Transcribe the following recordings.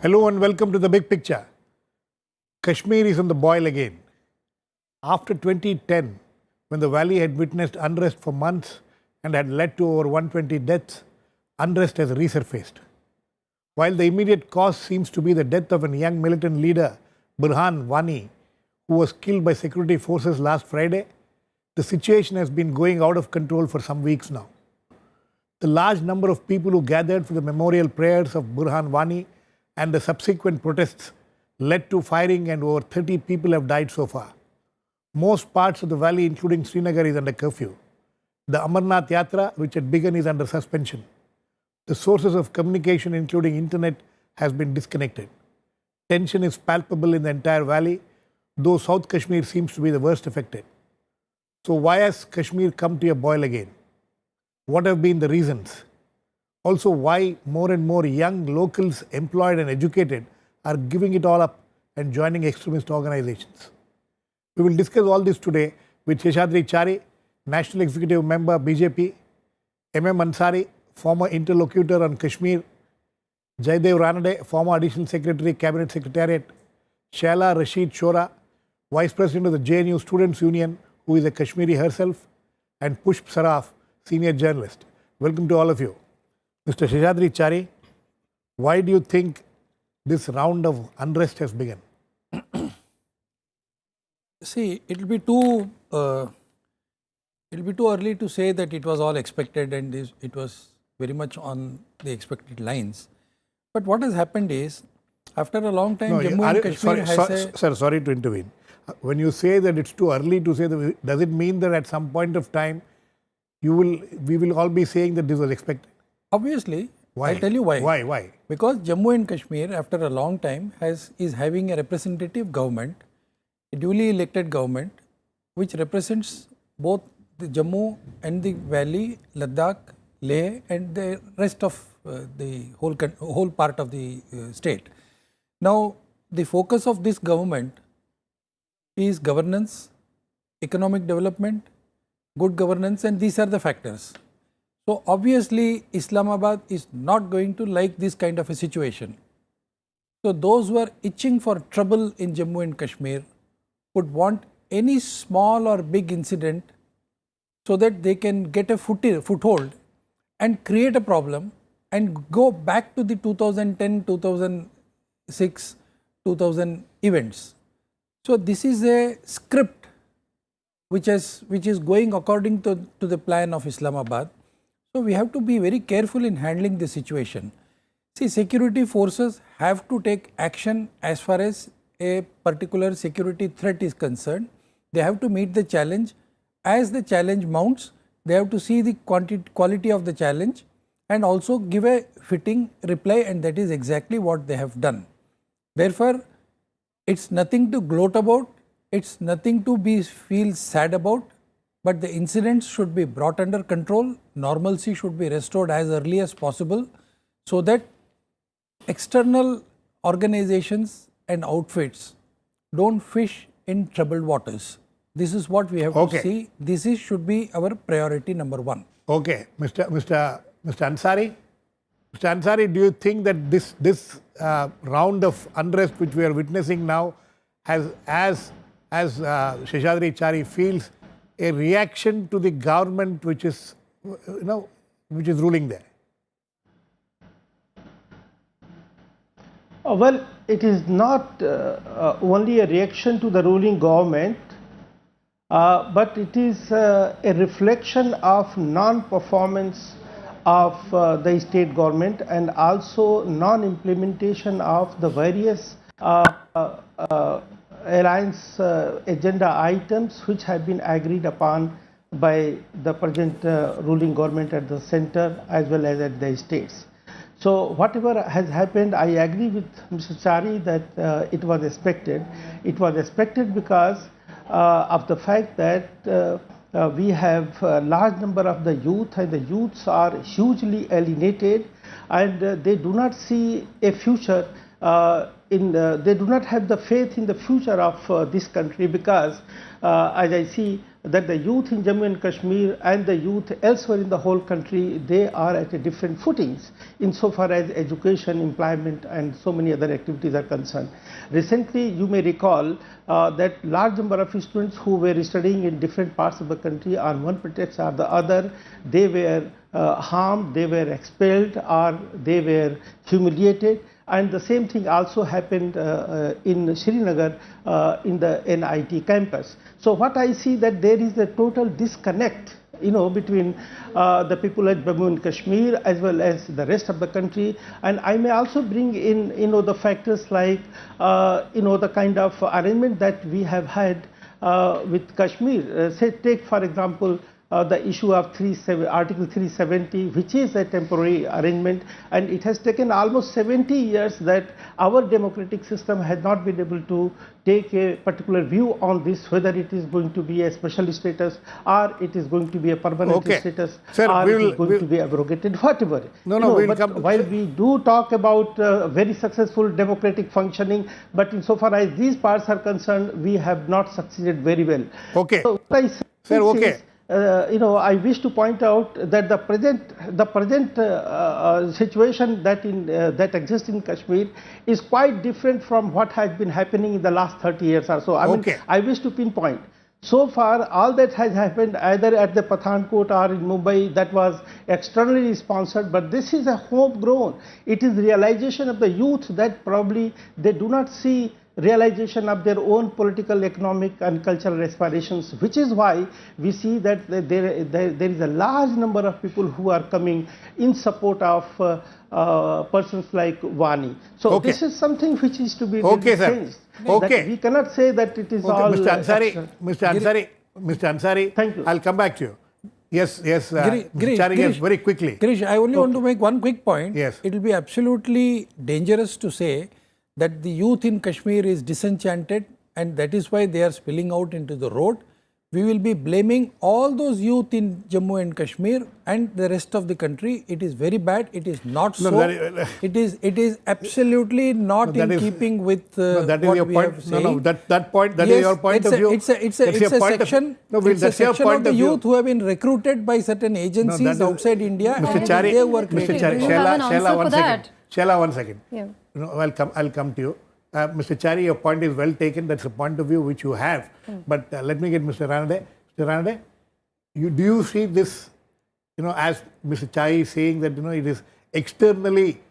Hello and welcome to the big picture. Kashmir is on the boil again. After 2010, when the valley had witnessed unrest for months and had led to over 120 deaths, unrest has resurfaced. While the immediate cause seems to be the death of a young militant leader, Burhan Wani, who was killed by security forces last Friday, the situation has been going out of control for some weeks now. The large number of people who gathered for the memorial prayers of Burhan Wani and the subsequent protests led to firing, and over 30 people have died so far. Most parts of the valley, including Srinagar, is under curfew. The Amarnath Yatra, which had begun, is under suspension. The sources of communication, including internet, has been disconnected. Tension is palpable in the entire valley, though South Kashmir seems to be the worst affected. So why has Kashmir come to a boil again? What have been the reasons? Also, why more and more young locals, employed and educated, are giving it all up and joining extremist organizations? We will discuss all this today with Sheshadri Chari, National Executive Member, BJP, Ansari, former Interlocutor on Kashmir, Jayadev Ranade, former Additional Secretary, Cabinet Secretariat, Shehla, Rashid, Shora, Vice President of the JNU Students' Union, who is a Kashmiri herself, and Pushp Saraf, Senior Journalist. Welcome to all of you. Mr. Sheshadri Chari, why do you think this round of unrest has begun? See, it will be too early to say that it was all expected and it was very much on the expected lines. But what has happened is, after a long time, Jammu and Kashmir sorry to intervene. When you say that it's too early to say, does it mean that at some point of time, we will all be saying that this was expected? Obviously. Why? I'll tell you why. Why? Because Jammu and Kashmir, after a long time, is having a representative government, a duly elected government, which represents both the Jammu and the Valley, Ladakh, Leh, and the rest of the whole part of the state. Now, the focus of this government is governance, economic development, good governance, and these are the factors. So obviously, Islamabad is not going to like this kind of a situation. So those who are itching for trouble in Jammu and Kashmir would want any small or big incident so that they can get a foothold and create a problem and go back to the 2010, 2006, 2000 events. So this is a script which is going according to the plan of Islamabad. So we have to be very careful in handling the situation. See, security forces have to take action as far as a particular security threat is concerned. They have to meet the challenge. As the challenge mounts, they have to see the quality of the challenge and also give a fitting reply, and that is exactly what they have done. Therefore, it's nothing to gloat about, it's nothing to feel sad about, but the incidents should be brought under control, normalcy should be restored as early as possible, so that external organizations and outfits don't fish in troubled waters. This is what we have to see. This should be our priority number one. Okay, Mr. Ansari. Mr. Ansari, do you think that this round of unrest which we are witnessing now has, as Sheshadri Chari feels, a reaction to the government which is ruling there? Well, it is not only a reaction to the ruling government, but it is a reflection of non-performance of the state government and also non-implementation of the various alliance agenda items which have been agreed upon by the present ruling government at the center as well as at the states. So whatever has happened, I agree with Mr. Chari that it was expected. It was expected because of the fact that we have a large number of the youth, and the youths are hugely alienated, and they do not see a future they do not have the faith in the future of this country, because as I see that the youth in Jammu and Kashmir and the youth elsewhere in the whole country, they are at a different footings insofar as education, employment and so many other activities are concerned. Recently, you may recall that large number of students who were studying in different parts of the country on one pretext or the other, they were harmed, they were expelled or they were humiliated. And the same thing also happened in Srinagar in the NIT campus. So what I see that there is a total disconnect, between the people at Jammu and Kashmir as well as the rest of the country. And I may also bring in, the factors like, the kind of arrangement that we have had with Kashmir. Say, take for example, the issue of Article 370, which is a temporary arrangement, and it has taken almost 70 years that our democratic system has not been able to take a particular view on this, whether it is going to be a special status or it is going to be a permanent status, Sir, or it is going to be abrogated, whatever. While we do talk about very successful democratic functioning, but insofar as these parts are concerned, we have not succeeded very well. Okay. So what I say Sir, okay. is, I wish to point out that the present situation that exists in Kashmir is quite different from what has been happening in the last 30 years or so. I wish to pinpoint. So far, all that has happened either at the Pathankot or in Mumbai, that was externally sponsored, but this is a homegrown. It is realization of the youth that probably they do not see realization of their own political, economic and cultural aspirations, which is why we see that there is a large number of people who are coming in support of persons like Vani. So this is something which is to be changed. That we cannot say that it is all... Mr. Ansari, thank you. I'll come back to you. Yes, Chari, yes, very quickly. Girish, I only want to make one quick point. Yes. It will be absolutely dangerous to say that the youth in Kashmir is disenchanted and that is why they are spilling out into the road. We will be blaming all those youth in Jammu and Kashmir and the rest of the country. It is very bad. It is not it is absolutely not in keeping with what we have said. That is your point of view. It's a section of the youth who have been recruited by certain agencies outside India. Mr. Chari, Shehla, one second. Yeah. I'll come to you. Mr. Chari, your point is well taken. That's a point of view which you have. But let me get Mr. Ranade. Mr. Ranade, do you see this, as Mr. Chari is saying that, it is externally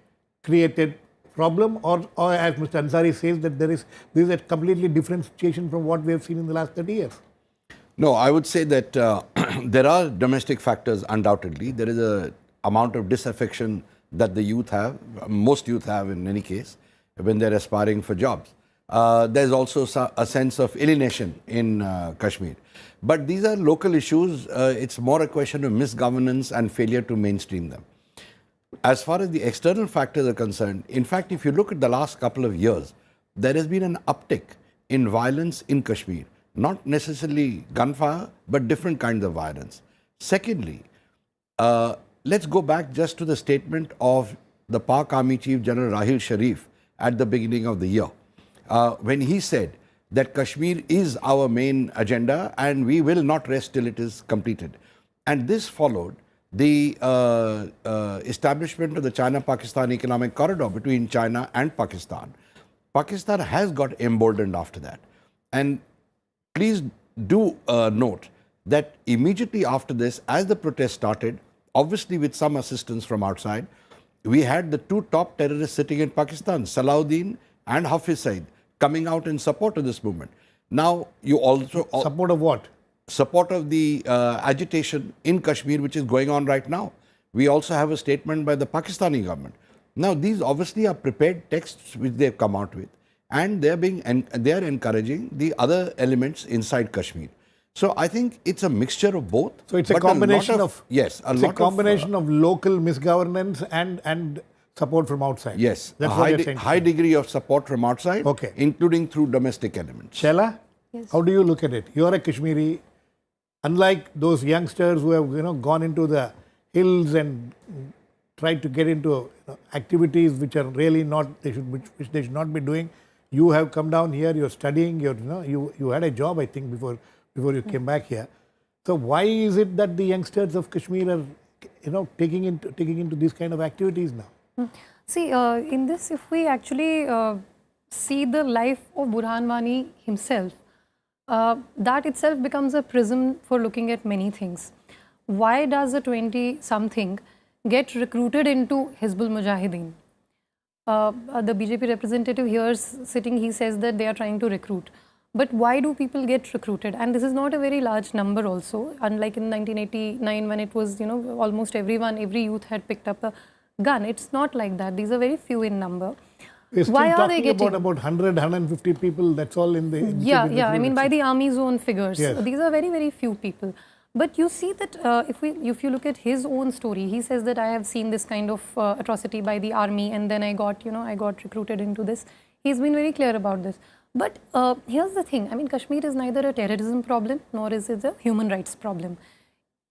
created problem, or as Mr. Ansari says that this is a completely different situation from what we have seen in the last 30 years? No, I would say that there are domestic factors undoubtedly. There is an amount of disaffection that the youth have, most youth have in any case, when they're aspiring for jobs. There's also a sense of alienation in Kashmir. But these are local issues. It's more a question of misgovernance and failure to mainstream them. As far as the external factors are concerned, in fact, if you look at the last couple of years, there has been an uptick in violence in Kashmir. Not necessarily gunfire, but different kinds of violence. Secondly, let's go back just to the statement of the Pak Army Chief General Rahil Sharif at the beginning of the year, when he said that Kashmir is our main agenda and we will not rest till it is completed. And this followed the establishment of the China-Pakistan economic corridor between China and Pakistan. Pakistan has got emboldened after that. And please do note that immediately after this, as the protest started, obviously with some assistance from outside, we had the two top terrorists sitting in Pakistan, Salahuddin and Hafiz Saeed, coming out in support of this movement. Now, you also... Support of what? Support of the agitation in Kashmir, which is going on right now. We also have a statement by the Pakistani government. Now, these obviously are prepared texts which they have come out with, and they are encouraging the other elements inside Kashmir. So I think it's a mixture of both. So it's a combination of local misgovernance and support from outside. Yes, that's a high degree of support from outside, including through domestic elements. Shehla, yes. How do you look at it? You are a Kashmiri. Unlike those youngsters who have gone into the hills and tried to get into activities which are really not, which they should not be doing. You have come down here, you're studying, you had a job, I think, before you came back here. So why is it that the youngsters of Kashmir are, taking into these kind of activities now? See, in this, if we actually see the life of Burhan Wani himself, that itself becomes a prism for looking at many things. Why does a 20-something get recruited into Hizbul Mujahideen? The BJP representative here sitting, he says that they are trying to recruit. But why do people get recruited? And this is not a very large number also. Unlike in 1989 when it was, almost every youth had picked up a gun. It's not like that. These are very few in number. We're still why are they talking getting about 100, 150 people, that's all in the... Yeah, I mean by the army's own figures. Yes. These are very, very few people. But you see that if you look at his own story, he says that I have seen this kind of atrocity by the army and then I got recruited into this. He's been very clear about this. But here's the thing, I mean Kashmir is neither a terrorism problem nor is it a human rights problem.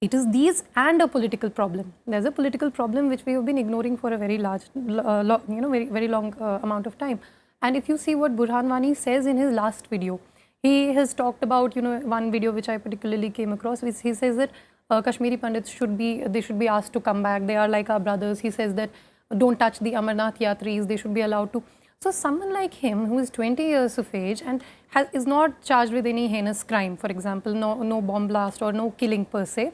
It is these and a political problem. There's a political problem which we have been ignoring for a very large, very long amount of time. And if you see what Burhan Wani says in his last video, he has talked about, one video which I particularly came across, which he says that Kashmiri Pandits should be asked to come back. They are like our brothers. He says that don't touch the Amarnath Yatris. They should be allowed to. So someone like him who is 20 years of age and is not charged with any heinous crime, for example, no bomb blast or no killing per se,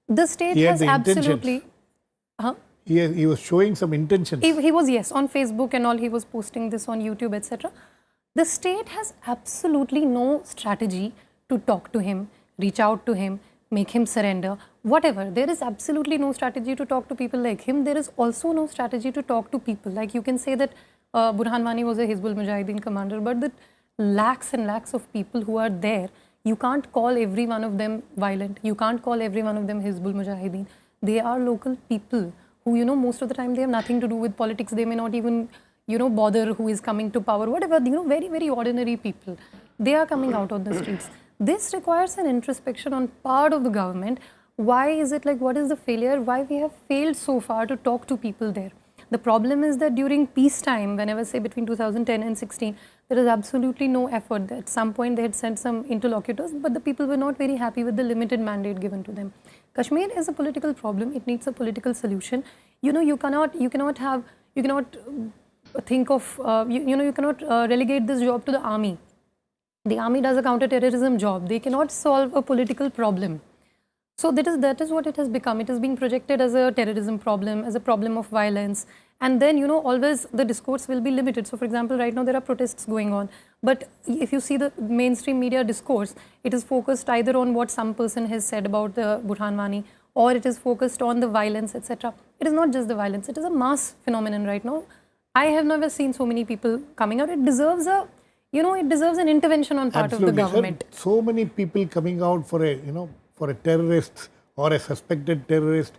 the state has absolutely... He was showing some intentions. He was, yes, on Facebook and all, he was posting this on YouTube, etc. The state has absolutely no strategy to talk to him, reach out to him, make him surrender, whatever. There is absolutely no strategy to talk to people like him. There is also no strategy to talk to people. Like you can say that Burhan Wani was a Hizbul Mujahideen commander, but the lakhs and lakhs of people who are there, you can't call every one of them violent. You can't call every one of them Hizbul Mujahideen. They are local people who, most of the time they have nothing to do with politics. They may not even, bother who is coming to power, whatever, very, very ordinary people. They are coming out on the streets. This requires an introspection on part of the government. Why is it like, what is the failure? Why we have failed so far to talk to people there? The problem is that during peacetime, whenever say between 2010 and 16, there is absolutely no effort. At some point they had sent some interlocutors, but the people were not very happy with the limited mandate given to them. Kashmir is a political problem. It needs a political solution. You cannot think of, you cannot relegate this job to the army. The army does a counter-terrorism job. They cannot solve a political problem. So that is what it has become. It is being projected as a terrorism problem, as a problem of violence. And then, always the discourse will be limited. So, for example, right now there are protests going on. But if you see the mainstream media discourse, it is focused either on what some person has said about the Burhan Wani, or it is focused on the violence, etc. It is not just the violence. It is a mass phenomenon right now. I have never seen so many people coming out. It deserves an intervention on part of the government. So many people coming out for a terrorist or a suspected terrorist,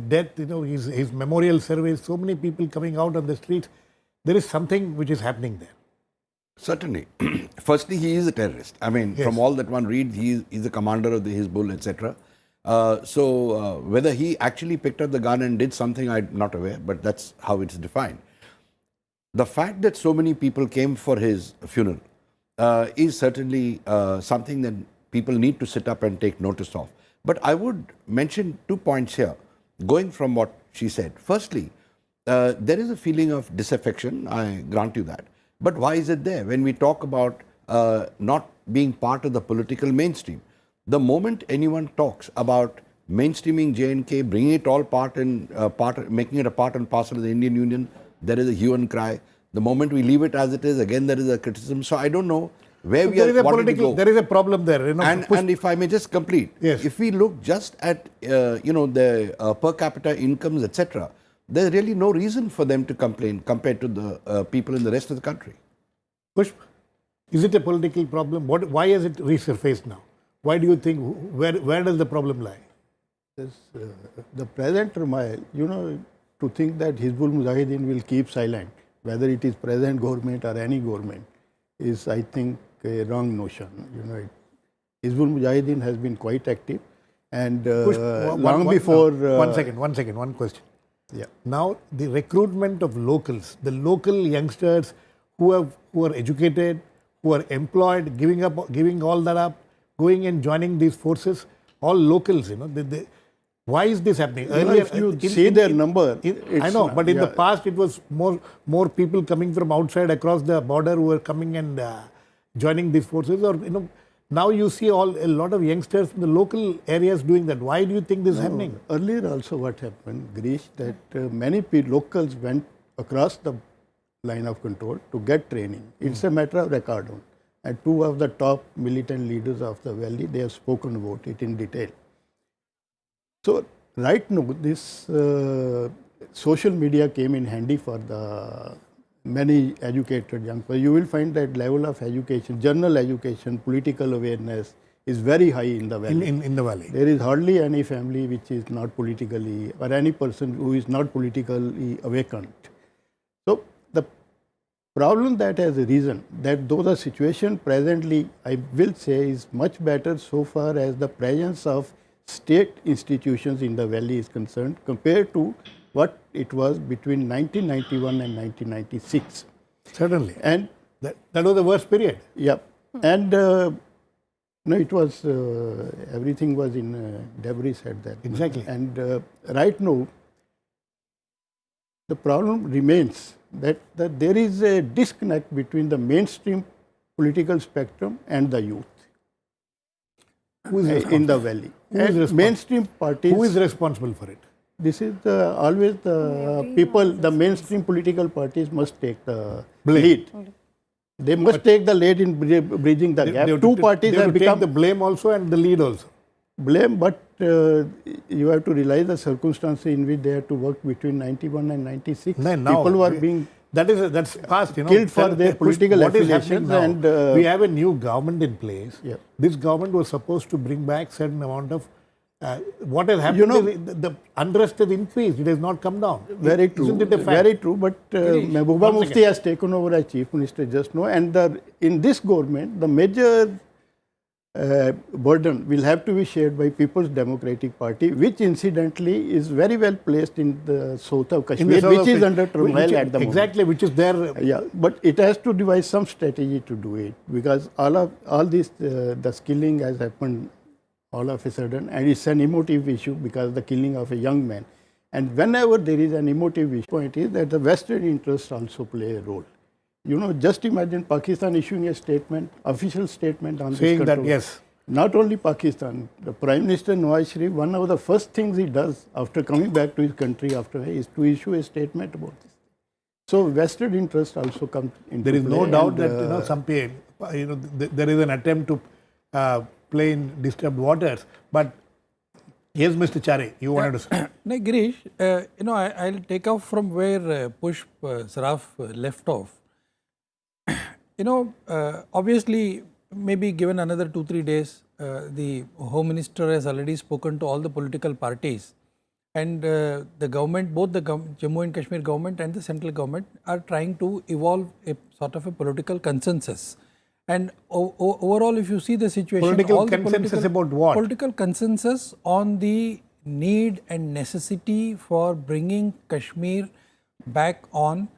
death, his memorial service, so many people coming out on the streets. There is something which is happening there. Certainly. Firstly, he is a terrorist. I mean, from all that one reads, he is the commander of the Hizbul, etc. So, whether he actually picked up the gun and did something, I'm not aware, but that's how it's defined. The fact that so many people came for his funeral is certainly something that people need to sit up and take notice of. But I would mention 2 points here, going from what she said. Firstly, there is a feeling of disaffection, I grant you that. But why is it there? When we talk about not being part of the political mainstream, the moment anyone talks about mainstreaming J&K, bringing it all making it a part and parcel of the Indian Union, there is a hue and cry. The moment we leave it as it is, again there is a criticism. So I don't know where we are wanting to go. There is a problem there. And if I may just complete, yes. If we look just at the per capita incomes, etc., there's really no reason for them to complain compared to the people in the rest of the country. Pushp, is it a political problem? Why has it resurfaced now? Why do you think, where does the problem lie? Yes, the present turmoil, to think that Hizbul Mujahideen will keep silent, whether it is present government or any government, is, I think, a wrong notion. Hizbul Mujahideen has been quite active. And Pushp, long before... one second, one question. Yeah. Now, the recruitment of locals, the local youngsters who are educated, who are employed, giving all that up, going and joining these forces, all locals, why is this happening? Earlier, if you see their number, I know, but in the past it was more people coming from outside across the border who were coming and joining these forces, or now you see a lot of youngsters in the local areas doing that. Why do you think this is happening? Earlier also what happened, Girish, that many locals went across the line of control to get training. It's a matter of record. And two of the top militant leaders of the valley, they have spoken about it in detail. So right now, this social media came in handy for the many educated young people. You will find that level of education, general education, political awareness is very high in the valley. In the valley. There is hardly any family which is not politically, or any person who is not politically awakened. So the problem that has arisen, that though the situation presently, I will say, is much better so far as the presence of state institutions in the valley is concerned, compared to what it was between 1991 and 1996. Certainly. And that was the worst period. Yeah. And it was, everything was in debris at that. Exactly. And right now, the problem remains that there is a disconnect between the mainstream political spectrum and the youth. Who is in the valley. Mainstream parties. Who is responsible for it? This is always the people, the mainstream political parties must take the lead. They must take the lead in bridging the gap. Two parties have become the blame also and the lead also. Blame, but you have to realize the circumstances in which they have to work between 91 and 96. People were being that's past, killed for their political affiliations, and we have a new government in place. Yeah. This government was supposed to bring back certain amount of what has happened is the unrest has increased. It has not come down. Very true. Isn't it a fact? Very true. But Mehbooba Mufti has taken over as Chief Minister just now, and in this government, the major burden will have to be shared by People's Democratic Party, which incidentally is very well placed in the south of Kashmir, which is under turmoil at the moment. Exactly, which is there. Yeah, but it has to devise some strategy to do it, because all this, the killing has happened all of a sudden, and it's an emotive issue because the killing of a young man. And whenever there is an emotive issue, point is that the Western interests also play a role. Just imagine Pakistan issuing a statement, official statement on saying this that, yes. Not only Pakistan, the Prime Minister Nawaz Sharif, one of the first things he does after coming back to his country is to issue a statement about this. So Western interest also comes into play. There is no doubt that some there is an attempt to play in disturbed waters. But yes, Mr. Chari, you wanted to say. No, Girish, I'll take off from where Pushp Saraf left off. Obviously, maybe given another 2-3 days, the Home Minister has already spoken to all the political parties, and the government, both the Jammu and Kashmir government and the central government, are trying to evolve a sort of a political consensus. And overall, if you see the situation, political consensus about what? Political consensus on the need and necessity for bringing Kashmir back on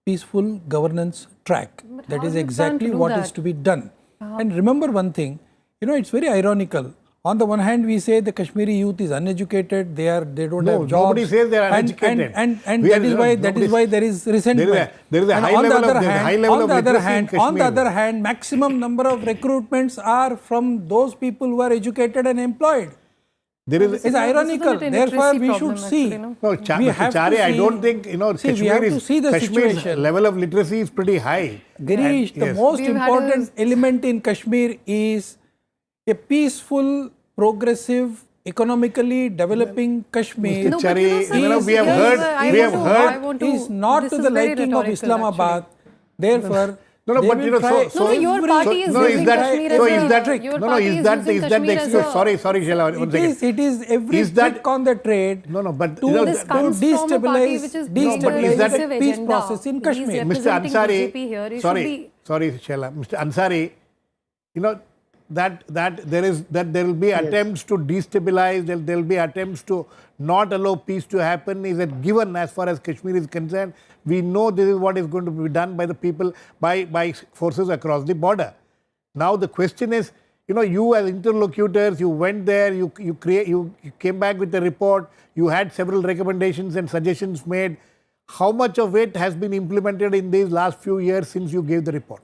peaceful governance track. That is exactly what is to be done. And remember one thing, it's very ironical. On the one hand, we say the Kashmiri youth is uneducated, they don't have jobs. Nobody says they are uneducated. And that is why there is resentment. There is a high level of literacy in Kashmir. On the other hand, maximum number of recruitments are from those people who are educated and employed. It's ironical. Therefore, we should see. No, Mr. Chari, I don't think, Kashmir's level of literacy is pretty high. Girish, the most important element in Kashmir is a peaceful, progressive, economically developing Kashmir. Mr. Chari, we have heard, is not to the liking of Islamabad. Therefore, your party is using Kashmir as a excuse. Sorry, Shehla, one second. It is every trick on the trade to destabilize the peace process in Kashmir. Mr. Ansari, sorry, Shehla. Mr. Ansari, that there will be attempts to destabilize, there will be attempts to not allow peace to happen is a given as far as Kashmir is concerned. We know this is what is going to be done by the people, by forces across the border. Now the question is, you as interlocutors, you went there, you came back with a report, you had several recommendations and suggestions made. How much of it has been implemented in these last few years since you gave the report?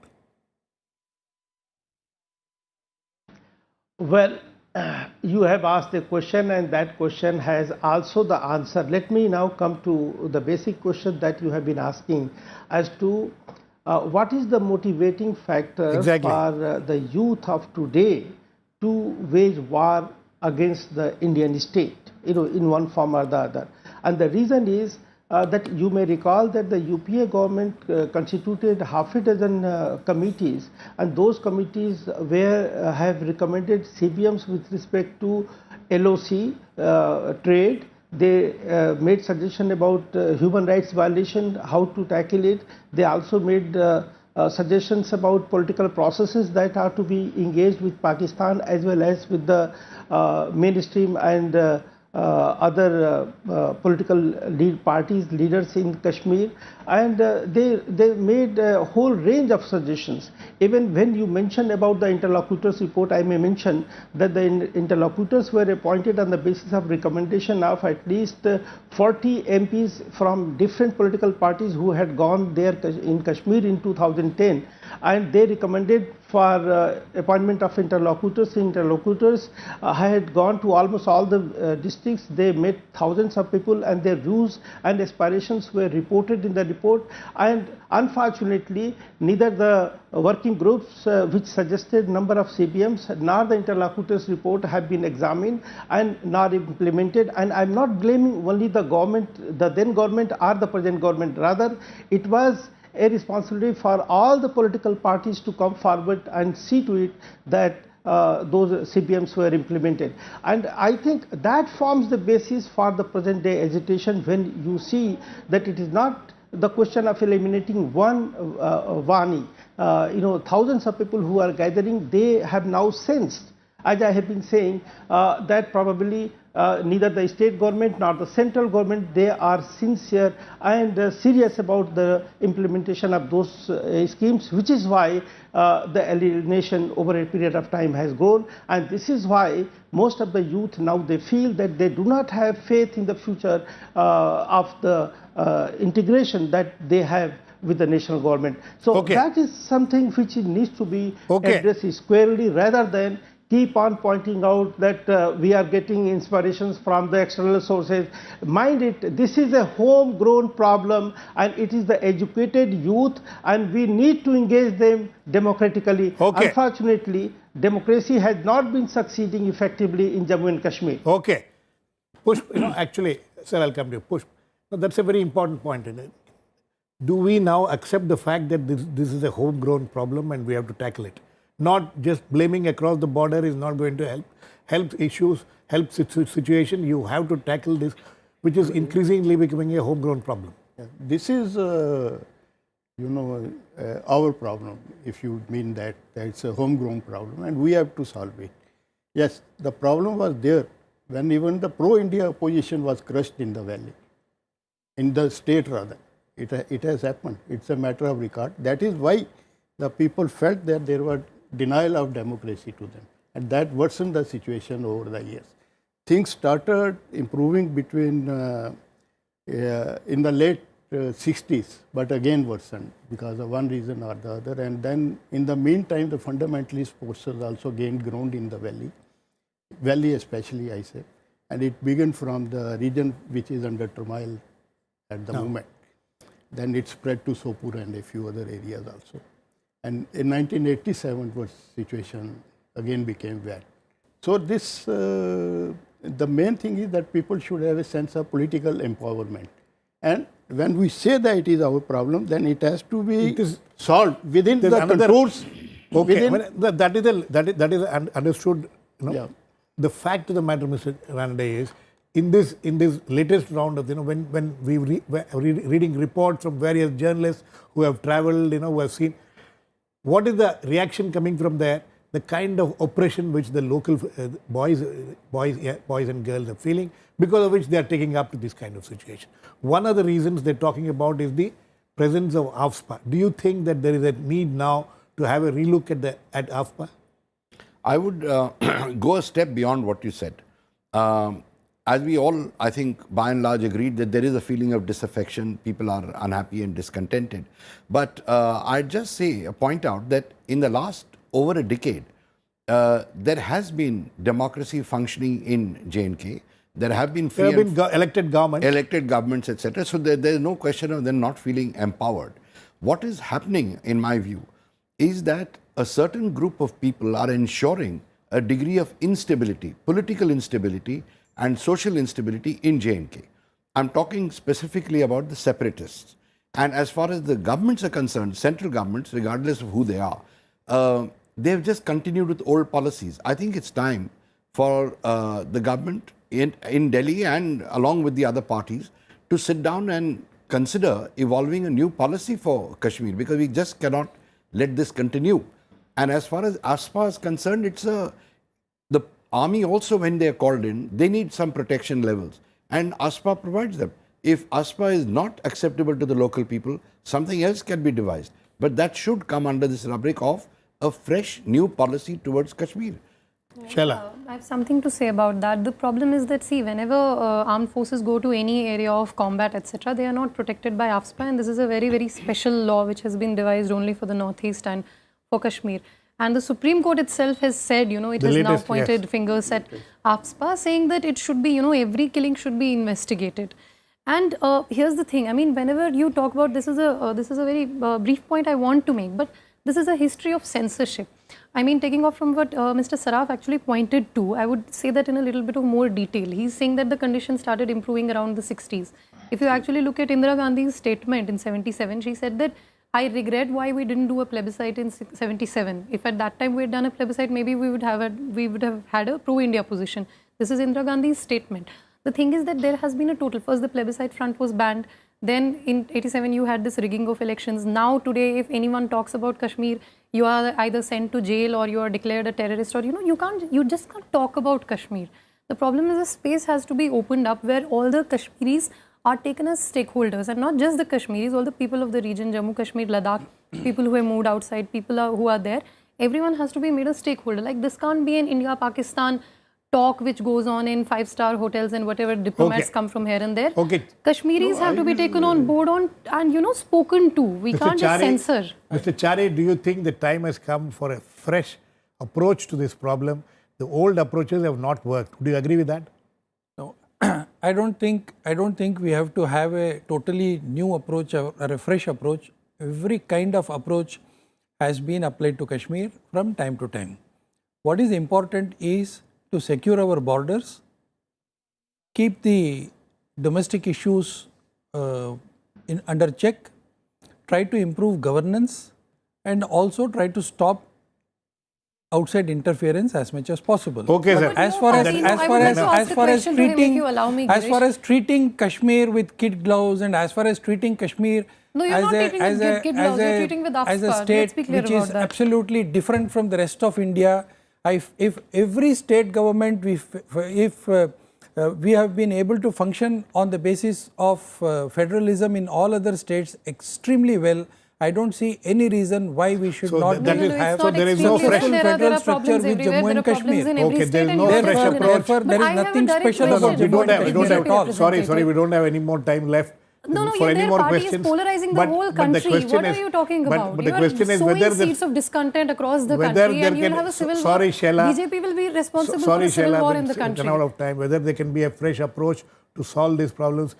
Well, you have asked a question and that question has also the answer. Let me now come to the basic question that you have been asking as to what is the motivating factor for the youth of today to wage war against the Indian state, in one form or the other. And the reason is that you may recall that the UPA government constituted half a dozen committees, and those committees have recommended CBMs with respect to LOC, trade. They made suggestion about human rights violation, how to tackle it. They also made suggestions about political processes that are to be engaged with Pakistan as well as with the mainstream and other political leaders in Kashmir, and they made a whole range of suggestions. Even when you mentioned about the interlocutors report, I may mention that the interlocutors were appointed on the basis of recommendation of at least 40 MPs from different political parties who had gone there in Kashmir in 2010, and they recommended for appointment of interlocutors. Interlocutors had gone to almost all the districts. They met thousands of people, and their views and aspirations were reported in the report. And unfortunately, neither the working groups which suggested number of CBMs nor the interlocutors report have been examined and nor implemented. And I'm not blaming only the government, the then government or the present government. Rather, it was a responsibility for all the political parties to come forward and see to it that those CBMs were implemented. And I think that forms the basis for the present day agitation, when you see that it is not the question of eliminating one Vani. Thousands of people who are gathering, they have now sensed, as I have been saying, that probably neither the state government nor the central government, they are sincere and serious about the implementation of those schemes, which is why the alienation over a period of time has grown. And this is why most of the youth now, they feel that they do not have faith in the future of the integration that they have with the national government. So that is something which needs to be addressed squarely, rather than keep on pointing out that we are getting inspirations from the external sources. Mind it, this is a homegrown problem, and it is the educated youth, and we need to engage them democratically. Unfortunately, democracy has not been succeeding effectively in Jammu and Kashmir. Pushp, actually, sir, I'll come to you. Pushp, that's a very important point in it. Do we now accept the fact that this is a homegrown problem and we have to tackle it? Not just blaming across the border is not going to help. Help issues, help situation. You have to tackle this, which is increasingly becoming a homegrown problem. This is, our problem, if you mean that it's a homegrown problem, and we have to solve it. Yes, the problem was there when even the pro-India opposition was crushed in the valley, in the state rather. It has happened. It's a matter of record. That is why the people felt that there was denial of democracy to them, and that worsened the situation over the years. Things started improving between in the late 60s, but again worsened because of one reason or the other. And then in the meantime, the fundamentalist forces also gained ground in the valley especially, I say, and it began from the region which is under turmoil at the moment. Then it spread to Sopur and a few other areas also. And in 1987, the situation again became bad. So this, the main thing is that people should have a sense of political empowerment. And when we say that it is our problem, then it has to be solved within the controls. That is understood. The fact of the matter, Mr. Ranade, is in this latest round of when we reading reports from various journalists who have travelled, who have seen. What is the reaction coming from there? the kind of oppression which the local boys and girls are feeling, because of which they are taking up to this kind of situation. One of the reasons they're talking about is the presence of AFSPA. Do you think that there is a need now to have a relook at AFSPA? I would go a step beyond what you said. As we all, I think, by and large agreed that there is a feeling of disaffection, people are unhappy and discontented. But I'd just point out that in the last over a decade, there has been democracy functioning in J&K. There have been elected governments, etc. So there is no question of them not feeling empowered. What is happening, in my view, is that a certain group of people are ensuring a degree of instability, political instability and social instability in J&K. I'm talking specifically about the separatists. And as far as the governments are concerned, central governments, regardless of who they are, they've just continued with old policies. I think it's time for the government in Delhi and along with the other parties to sit down and consider evolving a new policy for Kashmir, because we just cannot let this continue. And as far as AFSPA is concerned, it's the army also, when they are called in, they need some protection levels, and AFSPA provides them. If AFSPA is not acceptable to the local people, something else can be devised. But that should come under this rubric of a fresh new policy towards Kashmir. Shehla. I have something to say about that. The problem is that, see, whenever armed forces go to any area of combat, etc., they are not protected by AFSPA, and this is a very, very special law which has been devised only for the Northeast and for Kashmir. And the Supreme Court itself has said, it has now pointed fingers at AFSPA, saying that it should be, every killing should be investigated. And here's the thing, I mean, whenever you talk about, this is a very brief point I want to make, but this is a history of censorship. I mean, taking off from what Mr. Saraf actually pointed to, I would say that in a little bit of more detail. He's saying that the conditions started improving around the 60s. If you actually look at Indira Gandhi's statement in 77, she said that, I regret why we didn't do a plebiscite in 77. If at that time we had done a plebiscite, maybe we would have had a pro-India position. This is Indira Gandhi's statement. The thing is that there has been a total. First, the plebiscite front was banned. Then in 87, you had this rigging of elections. Now today, if anyone talks about Kashmir, you are either sent to jail or you are declared a terrorist, or you just can't talk about Kashmir. The problem is the space has to be opened up where all the Kashmiris are taken as stakeholders, and not just the Kashmiris, all the people of the region, Jammu, Kashmir, Ladakh, people who have moved outside, people who are there, everyone has to be made a stakeholder. Like, this can't be an India-Pakistan talk which goes on in 5-star hotels and whatever diplomats come from here and there. Kashmiris have to be taken on board and spoken to. We can't just censor. Mr. Chari, do you think the time has come for a fresh approach to this problem? The old approaches have not worked. Do you agree with that? No, I don't think we have to have a totally new approach or a fresh approach. Every kind of approach has been applied to Kashmir from time to time. What is important is to secure our borders, keep the domestic issues under check, try to improve governance, and also try to stop outside interference as much as possible. Okay, sir. As far as treating Kashmir with kid gloves, and as far as treating Kashmir as a state which is absolutely different from the rest of India, if every state government, if we have been able to function on the basis of federalism in all other states extremely well, I don't see any reason why we should not have there is no fresh federal structure with Jammu and Kashmir. Okay, there is no fresh approach. Therefore, there is nothing special about Jammu and Kashmir at all. Sorry, we don't have any more time left. For any more party questions. is polarizing the whole country. What are you talking about? But the question is whether the seeds of discontent across the country, and you will have a civil war. Sorry, Shehla. BJP will be responsible for a civil war in the country. Out of time. Whether there can be a fresh approach to solve these problems.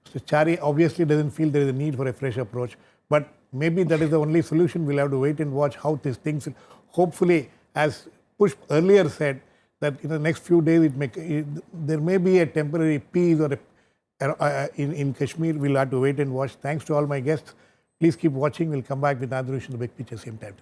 Mr. Chari obviously doesn't feel there is a need for a fresh approach, but maybe that is the only solution. We'll have to wait and watch how these things. Hopefully, as Pushp earlier said, that in the next few days there may be a temporary peace or in Kashmir. We'll have to wait and watch. Thanks to all my guests. Please keep watching. We'll come back with another issue in the big picture same time.